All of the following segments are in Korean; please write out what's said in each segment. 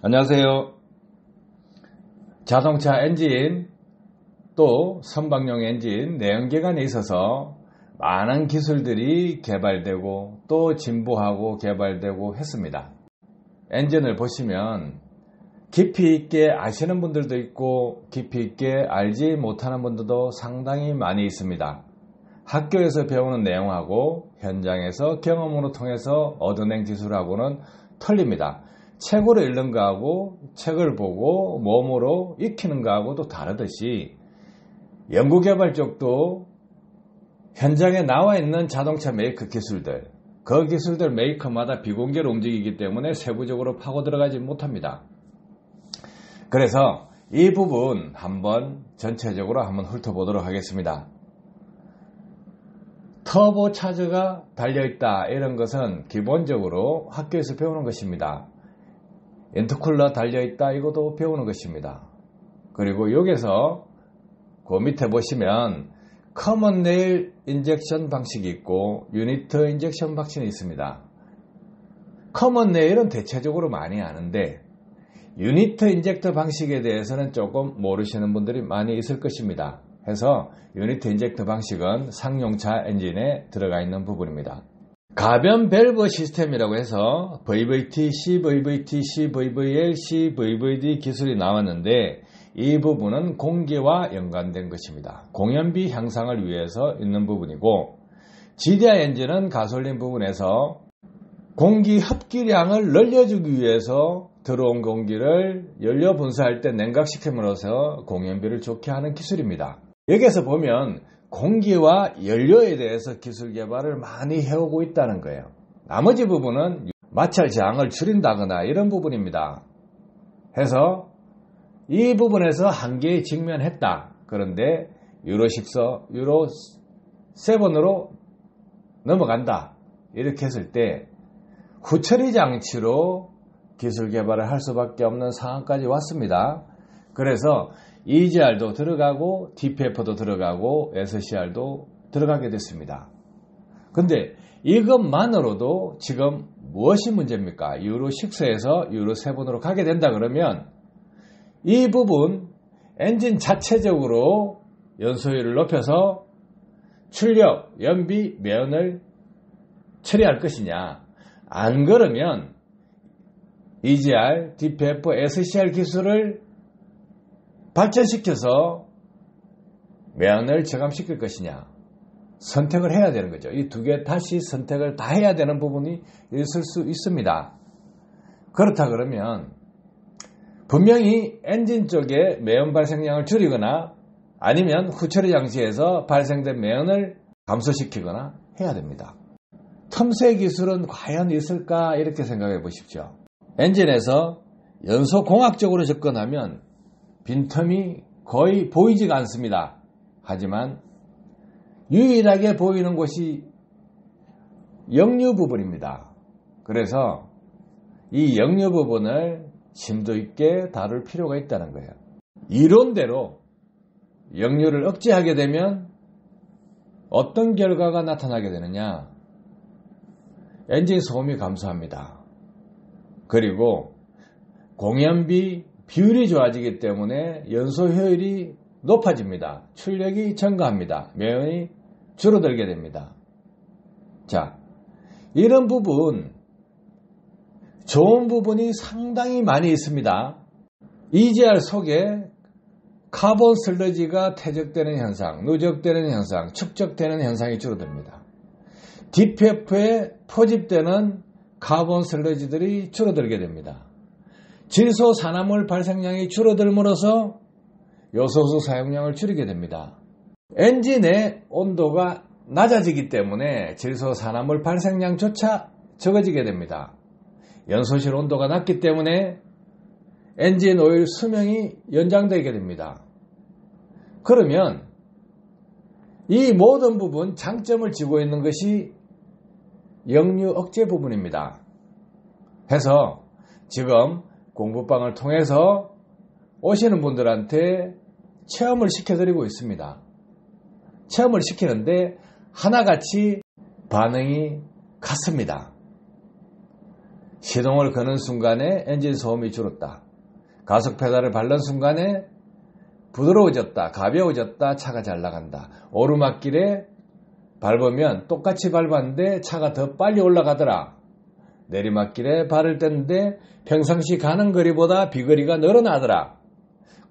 안녕하세요. 자동차 엔진 또 선박용 엔진 내연기관에 있어서 많은 기술들이 개발되고 또 진보하고 개발되고 했습니다. 엔진을 보시면 깊이 있게 아시는 분들도 있고 깊이 있게 알지 못하는 분들도 상당히 많이 있습니다. 학교에서 배우는 내용하고 현장에서 경험으로 통해서 얻어낸 기술하고는 틀립니다. 책으로 읽는 거하고 책을 보고 몸으로 익히는 거하고도 다르듯이 연구개발 쪽도 현장에 나와 있는 자동차 메이커 기술들, 그 기술들 메이커마다 비공개로 움직이기 때문에 세부적으로 파고 들어가지 못합니다. 그래서 이 부분 한번 전체적으로 한번 훑어보도록 하겠습니다. 터보 차저가 달려있다 이런 것은 기본적으로 학교에서 배우는 것입니다. 인터쿨러 달려있다 이것도 배우는 것입니다. 그리고 여기서 그 밑에 보시면 커먼 레일 인젝션 방식이 있고 유니트 인젝션 방식이 있습니다. 커먼 레일은 대체적으로 많이 아는데 유니트 인젝터 방식에 대해서는 조금 모르시는 분들이 많이 있을 것입니다. 해서 유니트 인젝터 방식은 상용차 엔진에 들어가 있는 부분입니다. 가변 밸브 시스템이라고 해서 VVT, CVVT, CVVL, CVVD 기술이 나왔는데 이 부분은 공기와 연관된 것입니다. 공연비 향상을 위해서 있는 부분이고 GDI 엔진은 가솔린 부분에서 공기 흡기량을 늘려주기 위해서 들어온 공기를 연료 분사할 때 냉각시킴으로써 공연비를 좋게 하는 기술입니다. 여기에서 보면 공기와 연료에 대해서 기술 개발을 많이 해오고 있다는 거예요. 나머지 부분은 마찰 저항을 줄인다거나 이런 부분입니다. 해서 이 부분에서 한계에 직면했다. 그런데 유로6, 유로7으로 넘어간다. 이렇게 했을 때 후처리 장치로 기술 개발을 할 수밖에 없는 상황까지 왔습니다. 그래서 EGR도 들어가고 DPF도 들어가고 SCR도 들어가게 됐습니다. 근데 이것만으로도 지금 무엇이 문제입니까? 유로6에서 유로7으로 가게 된다 그러면 이 부분 엔진 자체적으로 연소율을 높여서 출력, 연비, 매연을 처리할 것이냐? 안 그러면 EGR, DPF, SCR 기술을 발전시켜서 매연을 저감시킬 것이냐 선택을 해야 되는 거죠. 이 두 개 다시 선택을 다 해야 되는 부분이 있을 수 있습니다. 그렇다 그러면 분명히 엔진 쪽에 매연 발생량을 줄이거나 아니면 후처리 장치에서 발생된 매연을 감소시키거나 해야 됩니다. 틈새 기술은 과연 있을까 이렇게 생각해 보십시오. 엔진에서 연소 공학적으로 접근하면 빈틈이 거의 보이지가 않습니다. 하지만 유일하게 보이는 곳이 역류 부분입니다. 그래서 이 역류 부분을 심도 있게 다룰 필요가 있다는 거예요. 이론대로 역류를 억제하게 되면 어떤 결과가 나타나게 되느냐? 엔진 소음이 감소합니다. 그리고 공연비 비율이 좋아지기 때문에 연소 효율이 높아집니다. 출력이 증가합니다. 매연이 줄어들게 됩니다. 자, 이런 부분, 좋은 부분이 상당히 많이 있습니다. EGR 속에 카본 슬러지가 퇴적되는 현상, 누적되는 현상, 축적되는 현상이 줄어듭니다. DPF에 포집되는 카본 슬러지들이 줄어들게 됩니다. 질소 산화물 발생량이 줄어들므로써 요소수 사용량을 줄이게 됩니다. 엔진의 온도가 낮아지기 때문에 질소 산화물 발생량조차 적어지게 됩니다. 연소실 온도가 낮기 때문에 엔진 오일 수명이 연장되게 됩니다. 그러면 이 모든 부분 장점을 지고 있는 것이 역류 억제 부분입니다. 해서 지금 공부방을 통해서 오시는 분들한테 체험을 시켜드리고 있습니다. 체험을 시키는데 하나같이 반응이 같습니다. 시동을 거는 순간에 엔진 소음이 줄었다. 가속 페달을 밟는 순간에 부드러워졌다, 가벼워졌다, 차가 잘 나간다. 오르막길에 밟으면 똑같이 밟았는데 차가 더 빨리 올라가더라. 내리막길에 발을 뗐는데 평상시 가는 거리보다 비거리가 늘어나더라.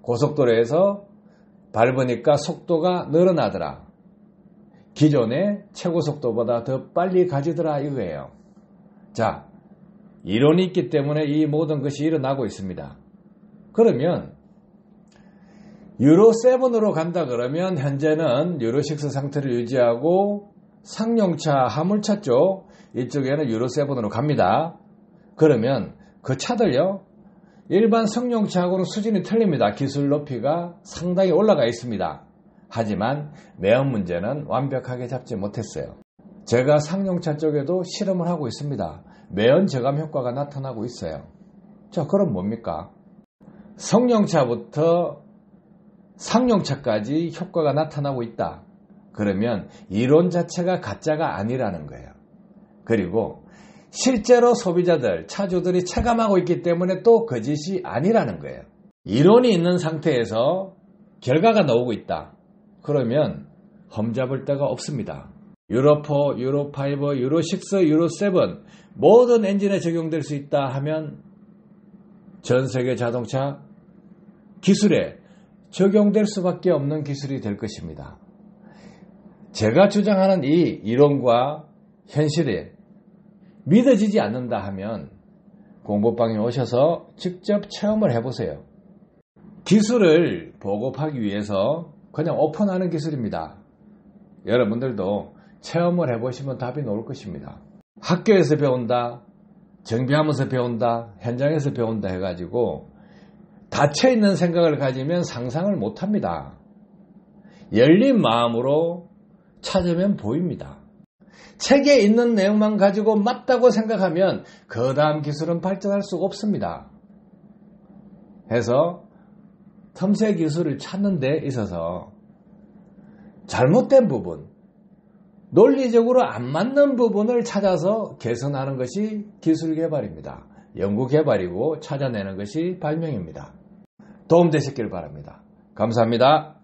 고속도로에서 밟으니까 속도가 늘어나더라. 기존의 최고 속도보다 더 빨리 가지더라 이거예요. 자, 이론이 있기 때문에 이 모든 것이 일어나고 있습니다. 그러면 유로7으로 간다 그러면 현재는 유로6 상태를 유지하고 상용차, 화물차 쪽 이쪽에는 유로7으로 갑니다. 그러면 그 차들요, 일반 승용차하고는 수준이 틀립니다. 기술 높이가 상당히 올라가 있습니다. 하지만 매연 문제는 완벽하게 잡지 못했어요. 제가 상용차 쪽에도 실험을 하고 있습니다. 매연 저감 효과가 나타나고 있어요. 자, 그럼 뭡니까? 승용차부터 상용차까지 효과가 나타나고 있다. 그러면 이론 자체가 가짜가 아니라는 거예요. 그리고 실제로 소비자들, 차주들이 체감하고 있기 때문에 또 거짓이 아니라는 거예요. 이론이 있는 상태에서 결과가 나오고 있다. 그러면 험잡을 데가 없습니다. 유로4, 유로5, 유로6, 유로7 모든 엔진에 적용될 수 있다 하면 전 세계 자동차 기술에 적용될 수밖에 없는 기술이 될 것입니다. 제가 주장하는 이 이론과 현실이 믿어지지 않는다 하면 공부방에 오셔서 직접 체험을 해보세요. 기술을 보급하기 위해서 그냥 오픈하는 기술입니다. 여러분들도 체험을 해보시면 답이 나올 것입니다. 학교에서 배운다, 정비하면서 배운다, 현장에서 배운다 해가지고 닫혀있는 생각을 가지면 상상을 못합니다. 열린 마음으로 찾으면 보입니다. 책에 있는 내용만 가지고 맞다고 생각하면 그 다음 기술은 발전할 수가 없습니다. 해서 틈새 기술을 찾는 데 있어서 잘못된 부분, 논리적으로 안 맞는 부분을 찾아서 개선하는 것이 기술 개발입니다. 연구 개발이고 찾아내는 것이 발명입니다. 도움되셨길 바랍니다. 감사합니다.